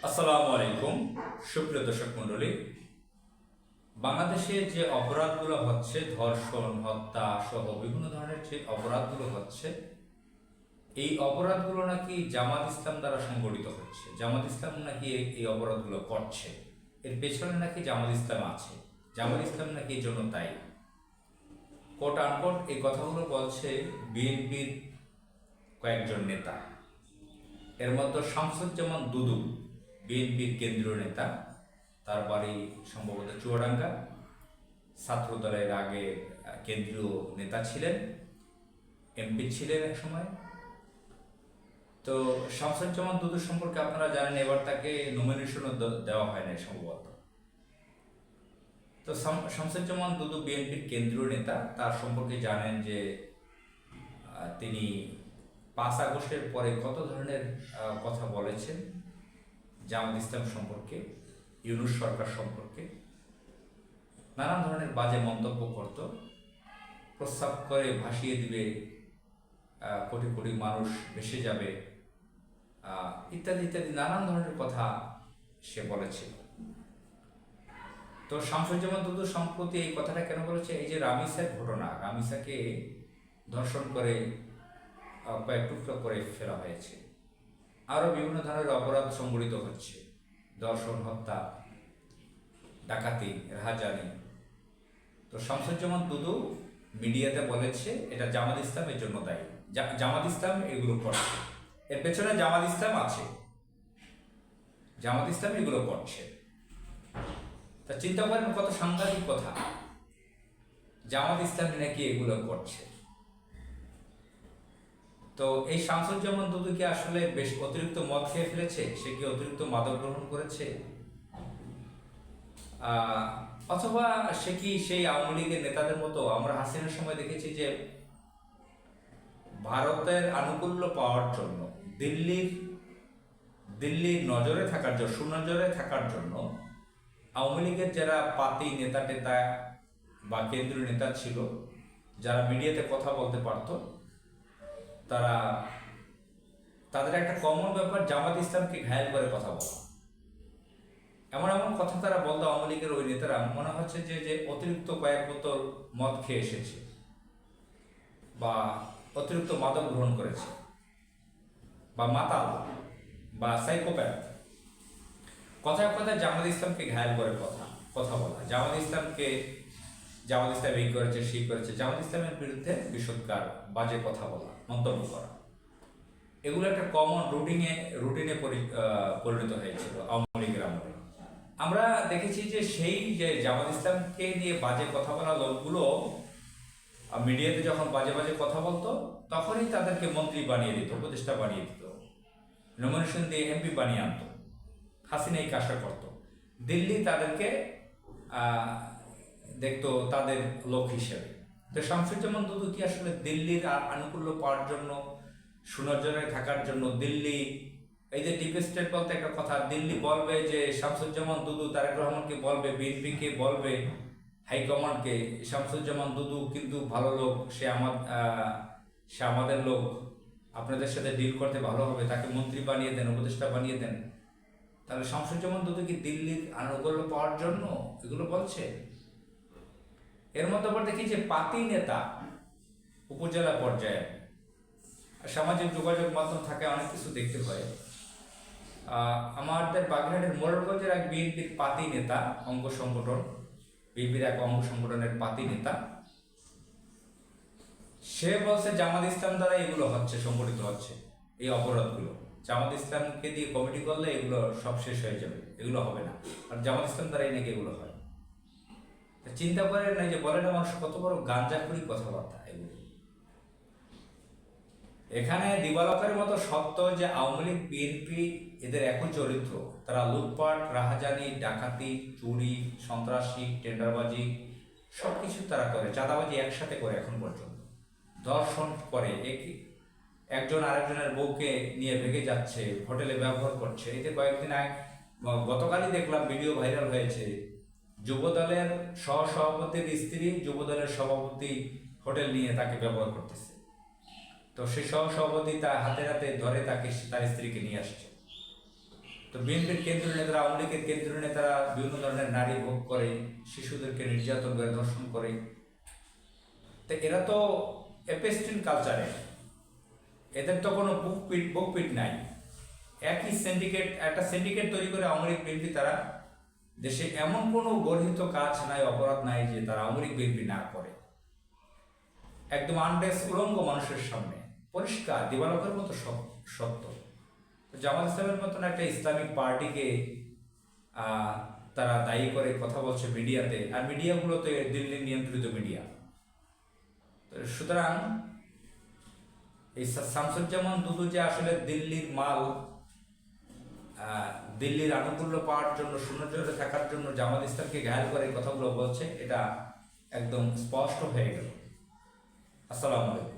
আসসালামু আলাইকুম সুপ্রিয় দর্শক মণ্ডলী। বাংলাদেশে যে অপরাধগুলো হচ্ছে, ধর্ষণ, হত্যা সহ বিভিন্ন ধরনের যে অপরাধগুলো হচ্ছে, এই অপরাধগুলো নাকি জামাত ইসলাম দ্বারা সংগঠিত হচ্ছে। জামাত ইসলাম নাকি এই অপরাধগুলো করছে, এর পেছনে নাকি জামাত ইসলাম আছে, জামাত ইসলাম নাকি এই জন্য তাই। কোট আনকোট এই কথাগুলো বলছে বিএনপির কয়েকজন নেতা। এর মধ্যে শামসুজ্জামান দুদু বিএনপির কেন্দ্রীয় নেতা, তার বাড়ি সম্ভবত চুয়াডাঙ্গা, ছাত্রদলের আগে কেন্দ্রীয় নেতা ছিলেন, এমপি ছিলেন এক সময়। তো শামসুজ্জামান দুদু সম্পর্কে আপনারা জানেন, এবার তাকে নমিনেশনও দেওয়া হয় না সম্ভবত। তো শামসুজ্জামান দুদু বিএনপির কেন্দ্রীয় নেতা, তার সম্পর্কে জানেন যে তিনি 5 আগস্টের পরে কত ধরনের কথা বলেছেন জামাত ইসলাম সম্পর্কে, ইউনূস সরকার সম্পর্কে নানান ধরনের বাজে মন্তব্য করত, প্রস্তাব করে ভাসিয়ে দিবে, কোটি কোটি মানুষ ভেসে যাবে, ইত্যাদি ইত্যাদি নানান ধরনের কথা সে বলেছিল। তো শামসুজ্জামান দুদু সম্প্রতি এই কথাটা কেন বলেছে? এই যে রামিসার ঘটনা, রামিসাকে ধর্ষণ করে কয়েক টুকরো করে ফেলা হয়েছে, আরও বিভিন্ন ধরনের অপরাধ সংঘটিত হচ্ছে, ধর্ষণ, হত্যা, ডাকাতি, রাহাজানি। তো শামসুজ্জামান দুদু মিডিয়াতে বলেছে এটা জামাত ইসলামের জন্য দায়ী, জামাত ইসলাম এগুলো করছে, এর পেছনে জামাত ইসলাম আছে, জামাত ইসলাম এগুলো করছে। তা চিন্তা করেন কত সাংঘাতিক কথা, জামাত ইসলাম নাকি এগুলো করছে। তো এই শামসুজ্জামান দুদু কি আসলে বেশ অতিরিক্ত মদ খেয়ে ফেলেছে? সে কি অতিরিক্ত মাদক গ্রহণ করেছে? অথবা সে কি সেই আওয়ামী লীগের নেতাদের মতো? আমরা হাসিনার সময় দেখেছি যে ভারতের আনুকূল্য পাওয়ার জন্য, দিল্লির নজরে থাকার জন্য, সুনজরে থাকার জন্য আওয়ামী লীগের যারা পাতি নেতা টেতা বা কেন্দ্রীয় নেতা ছিল, যারা মিডিয়াতে কথা বলতে পারত, তাদের একটা কমন ব্যাপার জামাত ইসলামকে ঘায়েল করে কথা বলা। এমন এমন কথা তারা বলতো আওয়ামী লীগের ওই নেতারা, মনে হচ্ছে যে অতিরিক্ত কয়েক বোতল মদ খেয়ে এসেছে বা অতিরিক্ত মাদক গ্রহণ করেছে বা মাতাল বা সাইকোপ্যাথ। কথায় কথায় জামাত ইসলামকে ঘায়েল করে কথা বলা, জামাত ইসলাম এই করেছে, সেই করেছে, জামাত ইসলামের বিরুদ্ধে বিষোদ্গার, বাজে কথা বলা, মন্তব্য করা, এগুলো একটা কমন রুটিনে পরিণত হয়েছিল আওয়ামী লীগের আমলে। আমরা দেখেছি যে সেই যে জামাত ইসলামকে নিয়ে বাজে কথা বলা লোকগুলো মিডিয়াতে যখন বাজে বাজে কথা বলতো, তখনই তাদেরকে মন্ত্রী বানিয়ে দিত, উপদেষ্টা বানিয়ে দিত, নমিনেশন দিয়ে এমপি বানিয়ে আনতো। হাসিনা এই কাজটা করতো। দিল্লি তাদেরকে দেখতো তাদের লোক হিসেবে। তো শামসুজ্জামান দুদু কি আসলে দিল্লির আনুকূল্য পাওয়ার জন্য, সুনজরে থাকার জন্য, দিল্লি এই যে ডিপ স্টেট বলতে একটা কথা, দিল্লি বলবে যে শামসুজ্জামান দুদু তারেক রহমানকে বলবে, বিএনপিকে বলবে, হাইকমান্ডকে, শামসুজ্জামান দুদু কিন্তু ভালো লোক, সে আমাদের লোক, আপনাদের সাথে ডিল করতে ভালো হবে, তাকে মন্ত্রী বানিয়ে দেন, উপদেষ্টা বানিয়ে দেন। তাহলে শামসুজ্জামান দুদু কি দিল্লির আনুকূল্য পাওয়ার জন্য এগুলো বলছে? এর মধ্যে আবার দেখি যে পাতি নেতা উপজেলা পর্যায়ে, সামাজিক যোগাযোগ মাধ্যম থাকে, অনেক কিছু দেখতে হয়। আমাদের বাগেরহাটের মোড়লগঞ্জের এক বিএনপির পাতি নেতা, বিএনপির এক অঙ্গ সংগঠনের পাতি নেতা, সে বলছে জামাত ইসলাম দ্বারা এগুলো হচ্ছে, সংগঠিত হচ্ছে এই অপরাধগুলো। জামাত ইসলামকে দিয়ে কমিটি করলে এগুলো সব শেষ হয়ে যাবে, এগুলো হবে না, আর জামাত ইসলাম দ্বারাই নাকি এগুলো হয়। চিন্তা করেন না যে বলে না মানুষ কত বড় গাঁজাখুরি কথাবার্তা এগুলো। এখানে দিবালকের মতো সত্য যে আওয়ামী লীগ, বিএনপি এদের একই চরিত্র, তারা লুটপাট, রাহাজানি, ডাকাতি, চুরি, সন্ত্রাসী, টেন্ডারবাজি সবকিছু তারা করে, চাঁদাবাজি একসাথে করে, এখন পর্যন্ত ধর্ষণ করে, একজন আরেকজনের বউকে নিয়ে ভেগে যাচ্ছে, হোটেলে ব্যবহার করছে। এতে কয়েকদিন আগে, গতকালই দেখলাম ভিডিও ভাইরাল হয়েছে, যুবদলের সহসভাপতির স্ত্রী যুবদলের সভাপতি হোটেল নিয়ে তাকে ব্যবহার করতেছে। তো সেই সহসভাপতি তার হাতে হাতে ধরে তার স্ত্রীকে নিয়ে আসছে। তো বিএনপির কেন্দ্রীয় নেতারা, আওয়ামী লীগের কেন্দ্রীয় নেতারা বিভিন্ন ধরনের নারী ভোগ করে, শিশুদেরকে নির্যাতন করে, ধর্ষণ করে। তো এরা তো এপেস্টিন কালচারে, এদের তো কোনো বুকপিট নাই। একই সিন্ডিকেট, একটা সিন্ডিকেট তৈরি করে আওয়ামী লীগ বিএনপি, তারা দেশে এমন কোনো গর্হিত কাজ নাই, অপরাধ নাই যে তারা আওয়ামী লীগ বিএনপি না করে। একদম আনডেস উলঙ্গ মানুষের সামনে পরিষ্কার দিবালোকের মতো সত্য। জামাত ইসলামের মতন একটা ইসলামিক পার্টিকে তারা দায়ী করে কথা বলছে মিডিয়াতে, আর মিডিয়াগুলোতে দিল্লি নিয়ন্ত্রিত মিডিয়া। সুতরাং এই শামসুজ্জামান দুদু যে আসলে দিল্লির মাল, দিল্লির আনুকূল্য পাওয়ার জন্য, শূন্যজোরে থাকার জন্য জামাত ইসলামকে ঘায়াল করে কথাগুলো বলছে, এটা একদম স্পষ্ট হয়ে গেল। আসসালামু আলাইকুম।